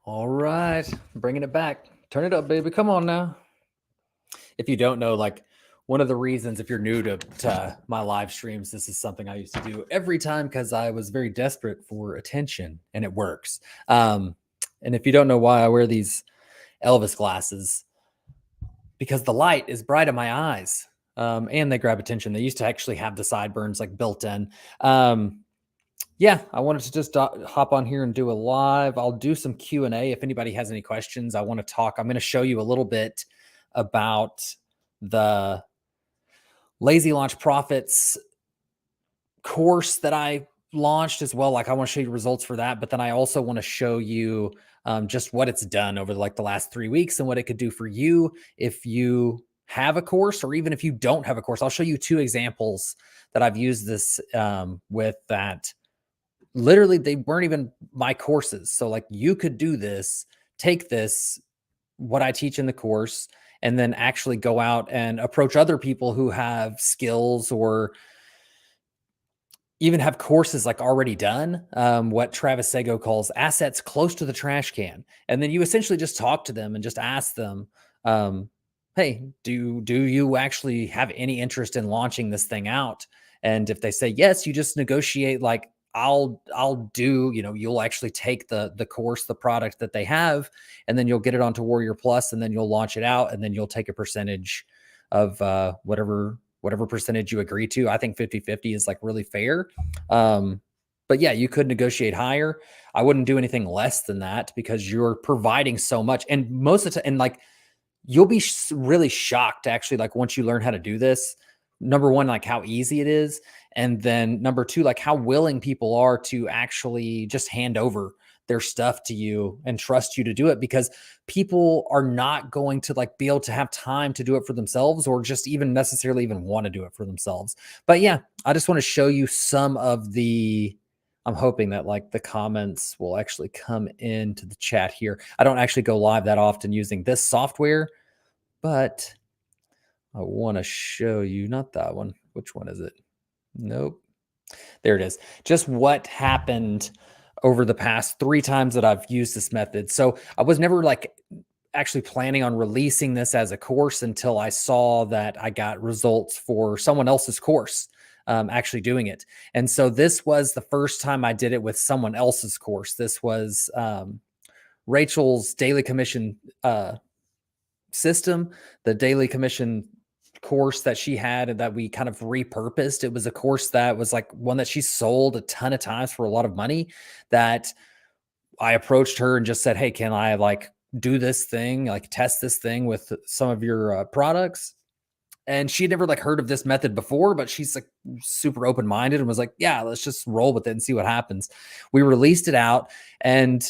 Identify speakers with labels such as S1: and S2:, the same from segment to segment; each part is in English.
S1: All right, bringing it back. Turn it up, baby. Come on now. If you don't know, like one of the reasons, if you're new to my live streams, this is something I used to do every time because I was very desperate for attention, and it works. And if you don't know why I wear these Elvis glasses, because the light is bright in my eyes, and they grab attention. They used to actually have the sideburns like built in. Um, yeah, I wanted to just hop on here and do a live. I'll do some Q&A if anybody has any questions. I want to talk. I'm going to show you a little bit about the Lazy Launch Profits course that I launched as well. Like I want to show you results for that, but then I also want to show you just what it's done over like the last 3 weeks and what it could do for you if you have a course, or even if you don't have a course. I'll show you 2 examples that I've used this with that. Literally, they weren't even my courses. So like you could do this, take this, what I teach in the course, and then actually go out and approach other people who have skills or even have courses like already done, what Travis Sego calls assets close to the trash can. And then you essentially just talk to them and just ask them, hey, do you actually have any interest in launching this thing out? And if they say yes, you just negotiate like, I'll do, you'll actually take the course, the product that they have, and then you'll get it onto Warrior Plus, and then you'll launch it out, and then you'll take a percentage of whatever percentage you agree to. I think 50-50 is like really fair. But yeah, you could negotiate higher. I wouldn't do anything less than that because you're providing so much. And most of the time, and like you'll be really shocked actually, like once you learn how to do this. Number one, like how easy it is. And then number two, like how willing people are to actually just hand over their stuff to you and trust you to do it, because people are not going to like be able to have time to do it for themselves, or just even necessarily even want to do it for themselves. But yeah, I just want to show you some of I'm hoping that like the comments will actually come into the chat here. I don't actually go live that often using this software, but I want to show you, not that one. Which one is it? Nope. There it is. Just what happened over the past 3 times that I've used this method. So I was never like actually planning on releasing this as a course until I saw that I got results for someone else's course, actually doing it. And so this was the first time I did it with someone else's course. This was Rachel's daily commission system, the daily commission course that she had and that we kind of repurposed. It was a course that was like one that she sold a ton of times for a lot of money, that I approached her and just said, hey, can I like do this thing, like test this thing with some of your products? And she had never like heard of this method before, but she's like super open-minded and was like, yeah, let's just roll with it and see what happens. We released it out, and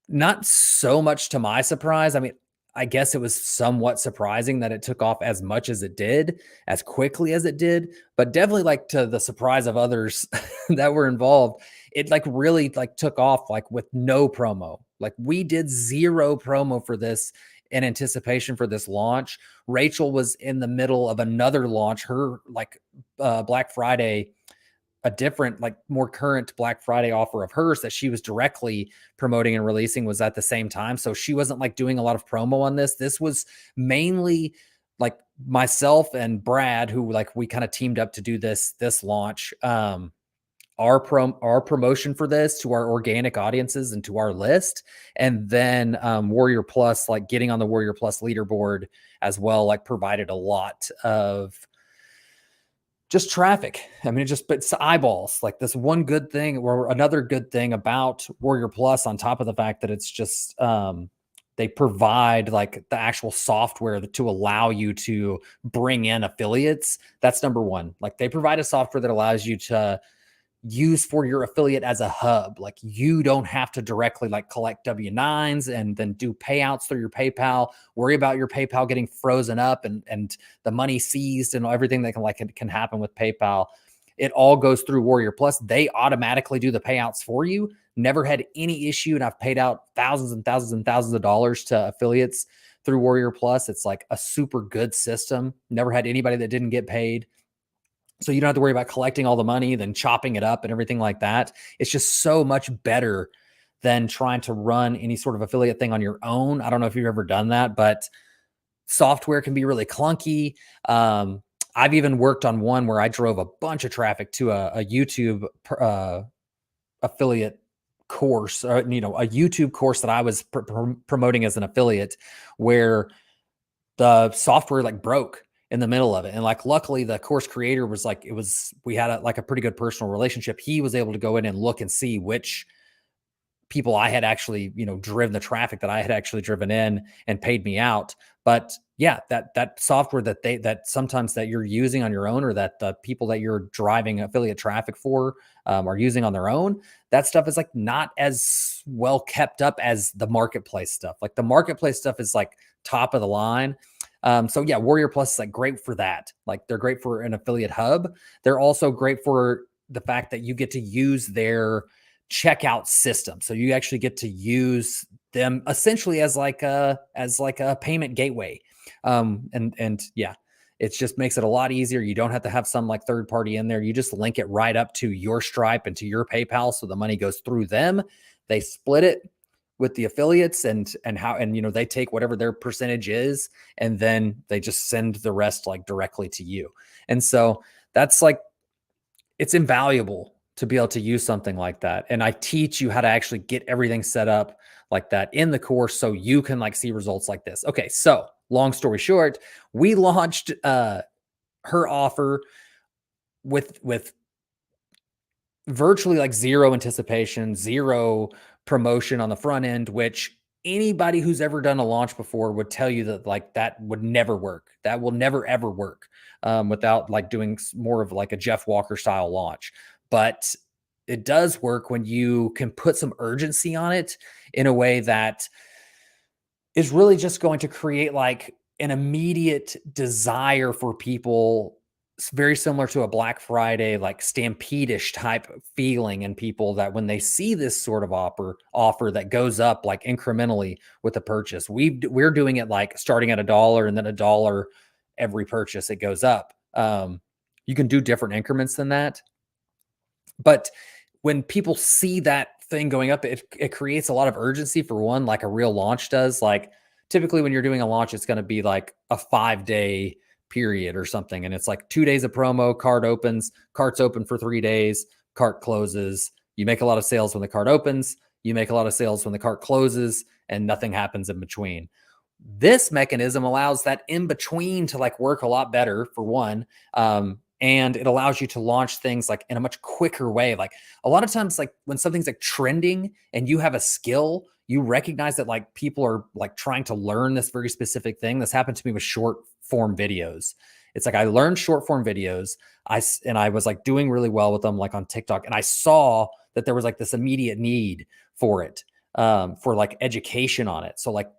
S1: not so much to my surprise. I mean, I guess it was somewhat surprising that it took off as much as it did, as quickly as it did, but definitely like to the surprise of others that were involved, it like really like took off like with no promo. Like we did 0 promo for this in anticipation for this launch. Rachel was in the middle of another launch, her like Black Friday, a different, like more current Black Friday offer of hers that she was directly promoting and releasing was at the same time. So she wasn't like doing a lot of promo on this. This was mainly like myself and Brad, who like we kind of teamed up to do this launch. Our promotion for this to our organic audiences and to our list, and then Warrior Plus, like getting on the Warrior Plus leaderboard as well, like provided a lot of just traffic. I mean, it's eyeballs. Like this one good thing, or another good thing about Warrior Plus, on top of the fact that it's just they provide like the actual software to allow you to bring in affiliates. That's number one. Like they provide a software that allows you to use for your affiliate as a hub. Like you don't have to directly like collect W-9s and then do payouts through your PayPal, worry about your PayPal getting frozen up and the money seized and everything that can happen with PayPal. It all goes through Warrior Plus. They automatically do the payouts for you. Never had any issue. And I've paid out thousands and thousands and thousands of dollars to affiliates through Warrior Plus. It's like a super good system. Never had anybody that didn't get paid. So you don't have to worry about collecting all the money, then chopping it up and everything like that. It's just so much better than trying to run any sort of affiliate thing on your own. I don't know if you've ever done that, but software can be really clunky. I've even worked on one where I drove a bunch of traffic to a YouTube affiliate course, a YouTube course that I was promoting as an affiliate, where the software like broke in the middle of it. And like, luckily the course creator was like, we had a pretty good personal relationship. He was able to go in and look and see which people I had actually, driven the traffic that I had actually driven in and paid me out. But yeah, that software that sometimes that you're using on your own, or that the people that you're driving affiliate traffic for are using on their own, that stuff is like not as well kept up as the marketplace stuff. Like the marketplace stuff is like top of the line. So yeah, Warrior Plus is like great for that. Like they're great for an affiliate hub. They're also great for the fact that you get to use their checkout system. So you actually get to use them essentially as like a payment gateway. And yeah, it just makes it a lot easier. You don't have to have some like third party in there. You just link it right up to your Stripe and to your PayPal. So the money goes through them. They split it with the affiliates and they take whatever their percentage is, and then they just send the rest like directly to you. And so that's like, it's invaluable to be able to use something like that. And I teach you how to actually get everything set up like that in the course, so you can like see results like this. Okay. So long story short, we launched her offer with virtually like zero anticipation, zero promotion on the front end, which anybody who's ever done a launch before would tell you that like that would never work. That will never ever work without like doing more of like a Jeff Walker style launch. But it does work when you can put some urgency on it in a way that is really just going to create like an immediate desire for people. It's very similar to a Black Friday, like stampede-ish type feeling in people, that when they see this sort of offer that goes up like incrementally with a purchase, we're doing it like starting at $1 and then $1 every purchase it goes up. You can do different increments than that, but when people see that thing going up, it creates a lot of urgency for one, like a real launch does. Like typically when you're doing a launch, it's going to be like a 5-day period or something. And it's like 2 days of promo, cart opens, cart's open for 3 days, cart closes. You make a lot of sales when the cart opens, you make a lot of sales when the cart closes, and nothing happens in between. This mechanism allows that in between to like work a lot better for one. And it allows you to launch things like in a much quicker way. Like a lot of times, like when something's like trending and you have a skill, you recognize that like people are like trying to learn this very specific thing. This happened to me with short form videos. It's like I learned short form videos. I was like doing really well with them, like on TikTok, and I saw that there was like this immediate need for it, for like education on it. So like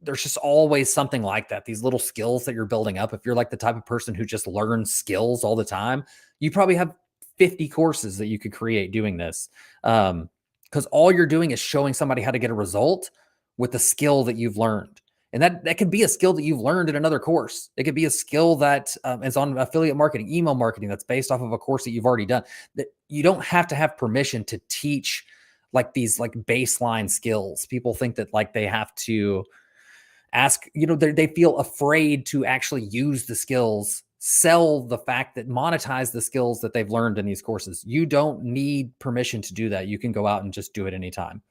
S1: there's just always something like that. These little skills that you're building up. If you're like the type of person who just learns skills all the time, you probably have 50 courses that you could create doing this. Because all you're doing is showing somebody how to get a result with the skill that you've learned. And that could be a skill that you've learned in another course. It could be a skill that is on affiliate marketing, email marketing, that's based off of a course that you've already done. That you don't have to have permission to teach like these like baseline skills. People think that like they have to ask, they feel afraid to actually use the skills, sell the fact that monetize the skills that they've learned in these courses. You don't need permission to do that. You can go out and just do it anytime.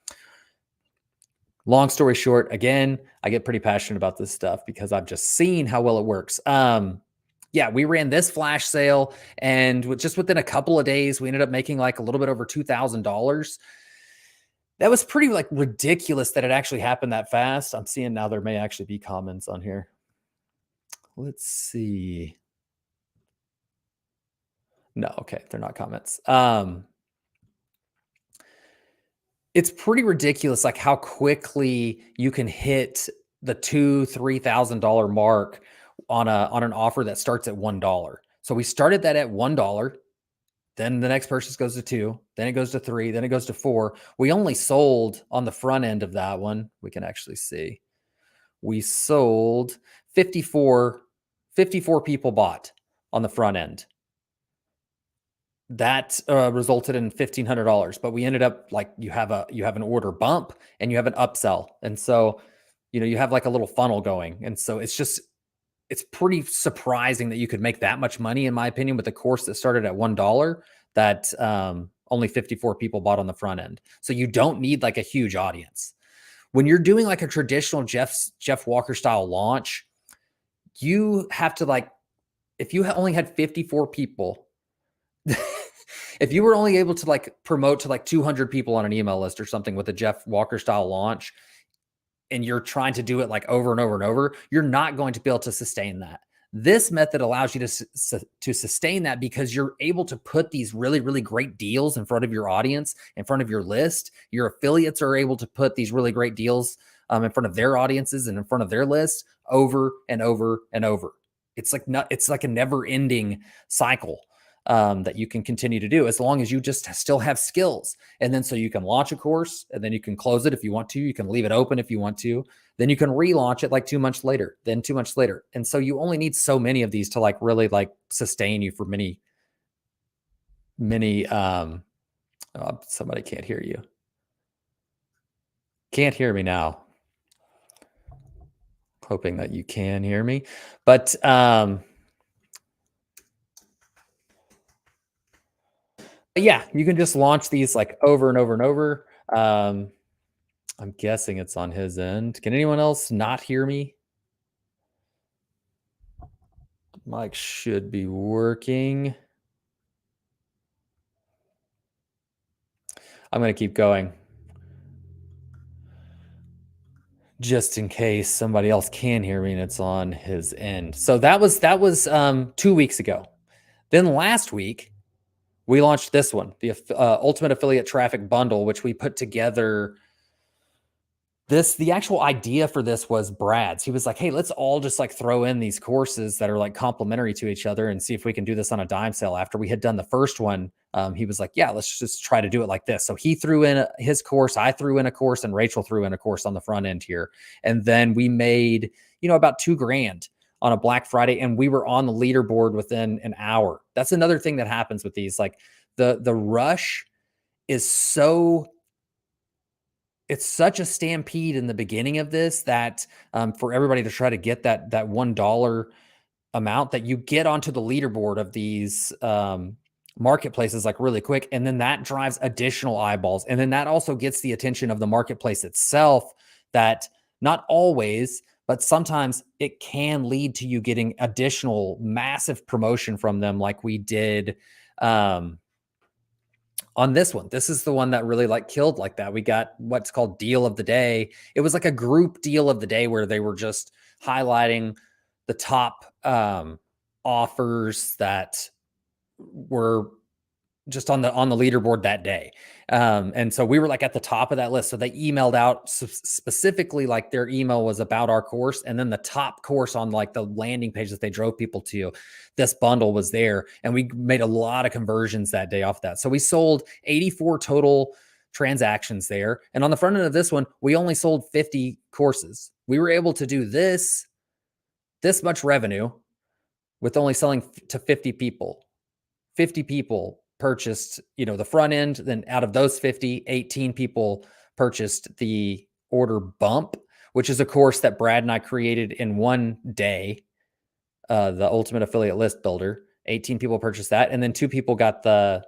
S1: Long story short, again, I get pretty passionate about this stuff because I've just seen how well it works. Yeah, we ran this flash sale, and just within a couple of days, we ended up making like a little bit over $2,000. That was pretty like ridiculous that it actually happened that fast. I'm seeing now there may actually be comments on here. Let's see. No, okay, they're not comments. It's pretty ridiculous like how quickly you can hit the $2,000-$3,000 mark on an offer that starts at $1. So we started that at $1. Then the next purchase goes to 2, then it goes to 3, then it goes to 4. We only sold on the front end of that one. We can actually see. We sold 54 people bought on the front end. that resulted in $1,500, but we ended up like you have an order bump and you have an upsell. And so, you have like a little funnel going. And so it's pretty surprising that you could make that much money, in my opinion, with a course that started at $1 that only 54 people bought on the front end. So you don't need like a huge audience. When you're doing like a traditional Jeff Walker style launch, you have to like, if you only had 54 people, if you were only able to like promote to like 200 people on an email list or something with a Jeff Walker style launch, and you're trying to do it like over and over and over, you're not going to be able to sustain that. This method allows you to sustain that because you're able to put these really, really great deals in front of your audience, in front of your list. Your affiliates are able to put these really great deals in front of their audiences and in front of their lists over and over and over. It's like a never ending cycle that you can continue to do as long as you just still have skills. And then so you can launch a course and then you can close it if you want to. You can leave it open if you want to. Then you can relaunch it like 2 months later, then 2 months later. And so you only need so many of these to like really like sustain you for many, somebody can't hear you. Can't hear me now. Hoping that you can hear me. But yeah, you can just launch these like over and over and over. I'm guessing it's on his end. Can anyone else not hear me? Mic should be working. I'm going to keep going just in case somebody else can hear me and it's on his end. So that was 2 weeks ago. Then last week we launched this one, the Ultimate Affiliate Traffic Bundle, which we put together. The actual idea for this was Brad's. He was like, hey, let's all just like throw in these courses that are like complementary to each other and see if we can do this on a dime sale. After we had done the first one, he was like, yeah, let's just try to do it like this. So he threw in his course, I threw in a course, and Rachel threw in a course on the front end here. And then we made, about $2,000 on a Black Friday, and we were on the leaderboard within an hour. That's another thing that happens with these. Like the rush is it's such a stampede in the beginning of this that for everybody to try to get that $1 amount, that you get onto the leaderboard of these marketplaces like really quick. And then that drives additional eyeballs. And then that also gets the attention of the marketplace itself, that not always, but sometimes it can lead to you getting additional massive promotion from them, like we did on this one. This is the one that really like killed like that. We got what's called deal of the day. It was like a group deal of the day where they were just highlighting the top offers that were just on the leaderboard that day. And so we were like at the top of that list. So they emailed out specifically, like their email was about our course. And then the top course on like the landing page that they drove people to, this bundle was there. And we made a lot of conversions that day off that. So we sold 84 total transactions there. And on the front end of this one, we only sold 50 courses. We were able to do this much revenue with only selling to 50 people. 50 people purchased, the front end. Then out of those 50, 18 people purchased the order bump, which is a course that Brad and I created in one day. The Ultimate Affiliate List Builder. 18 people purchased that. And then 2 people got the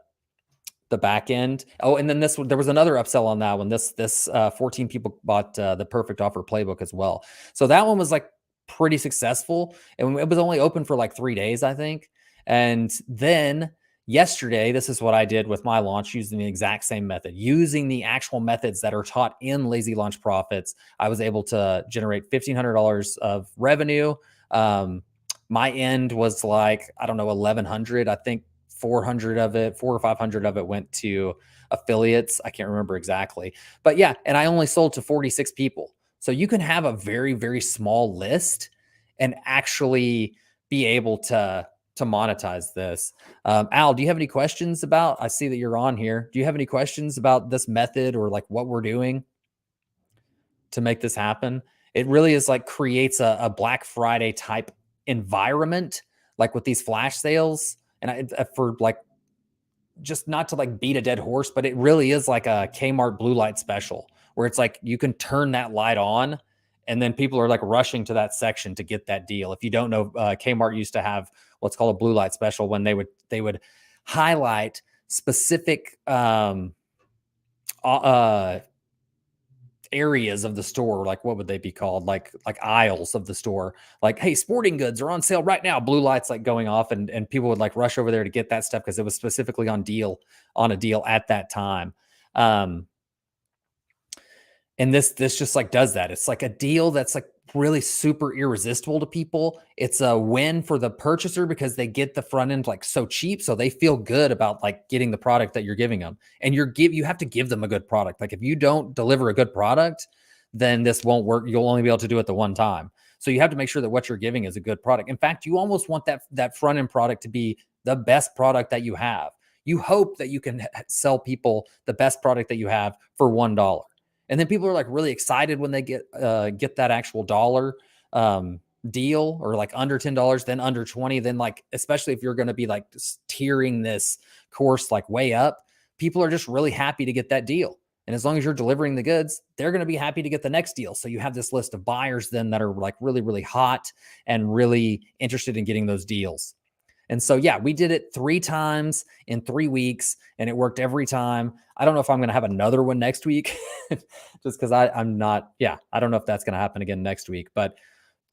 S1: back end. Oh, and then there was another upsell on that one. This 14 people bought the Perfect Offer Playbook as well. So that one was like pretty successful. And it was only open for like 3 days, I think. And then yesterday, this is what I did with my launch, using the exact same method, using the actual methods that are taught in Lazy Launch Profits. I was able to generate $1,500 of revenue. My end was like, I don't know, 1,100. I think 400 of it, 400 or 500 of it went to affiliates. I can't remember exactly, but yeah. And I only sold to 46 people. So you can have a very, very small list and actually be able to monetize this. Al, do you have any questions about, I see that you're on here. Do you have any questions about this method or like what we're doing to make this happen? It really is like creates a Black Friday type environment, like with these flash sales. And for like just not to like beat a dead horse, but it really is like a Kmart blue light special where it's like you can turn that light on and then people are like rushing to that section to get that deal. If you don't know, Kmart used to have what's called a blue light special when they would highlight specific uh areas of the store. Like what would they be called? Like aisles of the store. Like, hey, sporting goods are on sale right now. Blue lights like going off, and people would like rush over there to get that stuff because it was specifically on a deal at that time. And this just like does that. It's like a deal that's like really super irresistible to people. It's a win for the purchaser because they get the front end like so cheap, so they feel good about like getting the product that you're giving them. And you have to give them a good product. Like if you don't deliver a good product, then this won't work. You'll only be able to do it the one time. So you have to make sure that what you're giving is a good product. In fact, you almost want that front end product to be the best product that you have. You hope that you can sell people the best product that you have for $1. And then people are like really excited when they get that actual dollar deal, or like under $10, then under 20, then like, especially if you're going to be like tiering this course like way up, people are just really happy to get that deal. And as long as you're delivering the goods, they're going to be happy to get the next deal. So you have this list of buyers then that are like really, really hot and really interested in getting those deals. And so, yeah, we did it 3 times in 3 weeks and it worked every time. I don't know if I'm going to have another one next week just because I'm not, I don't know if that's going to happen again next week, but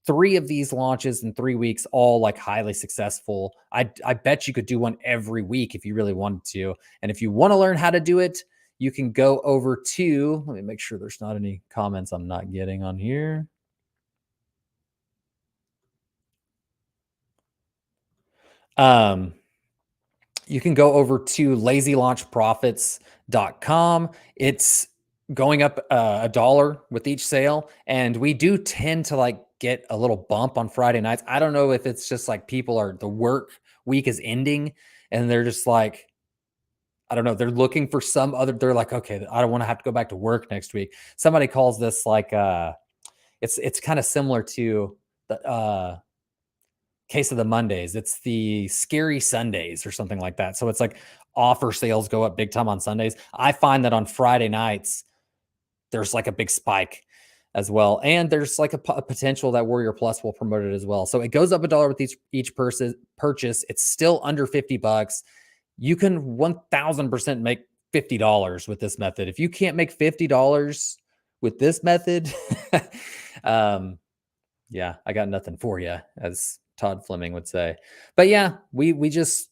S1: 3 of these launches in 3 weeks, all like highly successful. I bet you could do one every week if you really wanted to. And if you want to learn how to do it, you can go over to, let me make sure there's not any comments I'm not getting on here. You can go over to lazylaunchprofits.com. It's going up $1 with each sale. And we do tend to like get a little bump on Friday nights. I don't know if it's just like the work week is ending and they're just like, I don't know, they're looking for they're like, okay, I don't want to have to go back to work next week. Somebody calls this like, it's kind of similar to the, case of the Mondays. It's the scary Sundays or something like that. So it's like offer sales go up big time on Sundays. I find that on Friday nights, there's like a big spike as well. And there's like a potential that Warrior Plus will promote it as well. So it goes up $1 with each purchase. It's still under $50. You can 1000% make $50 with this method. If you can't make $50 with this method, yeah, I got nothing for you, as Todd Fleming would say. But yeah, we just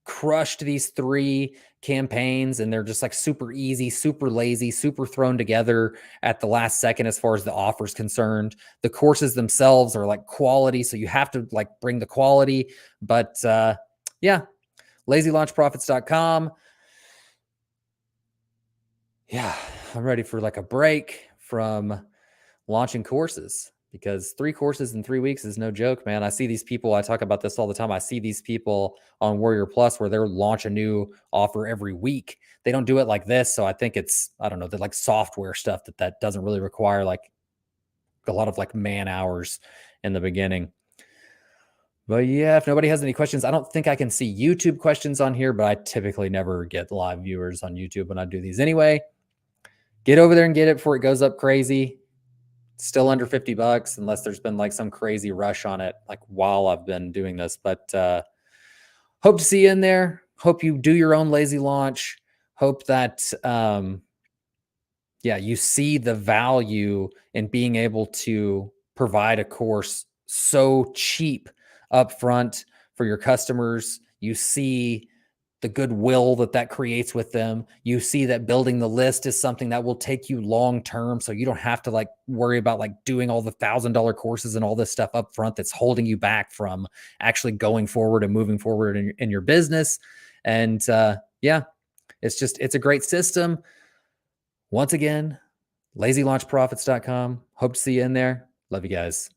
S1: crushed these 3 campaigns and they're just like super easy, super lazy, super thrown together at the last second as far as the offer's concerned. The courses themselves are like quality, so you have to like bring the quality. But yeah, lazylaunchprofits.com. Yeah, I'm ready for like a break from launching courses, because 3 courses in 3 weeks is no joke, man. I see these people, I talk about this all the time. I see these people on Warrior Plus where they're launch a new offer every week. They don't do it like this. So I think it's, I don't know, they're like software stuff that doesn't really require like a lot of like man hours in the beginning. But yeah, if nobody has any questions, I don't think I can see YouTube questions on here, but I typically never get live viewers on YouTube when I do these anyway. Get over there and get it before it goes up crazy. Still under $50 unless there's been like some crazy rush on it like while I've been doing this. But hope to see you in there. Hope you do your own lazy launch. Hope that you see the value in being able to provide a course so cheap up front for your customers. You see the goodwill that creates with them. You see that building the list is something that will take you long term. So you don't have to like worry about like doing all the $1,000 courses and all this stuff up front that's holding you back from actually going forward and moving forward in your business. And it's a great system. Once again, lazylaunchprofits.com. Hope to see you in there. Love you guys.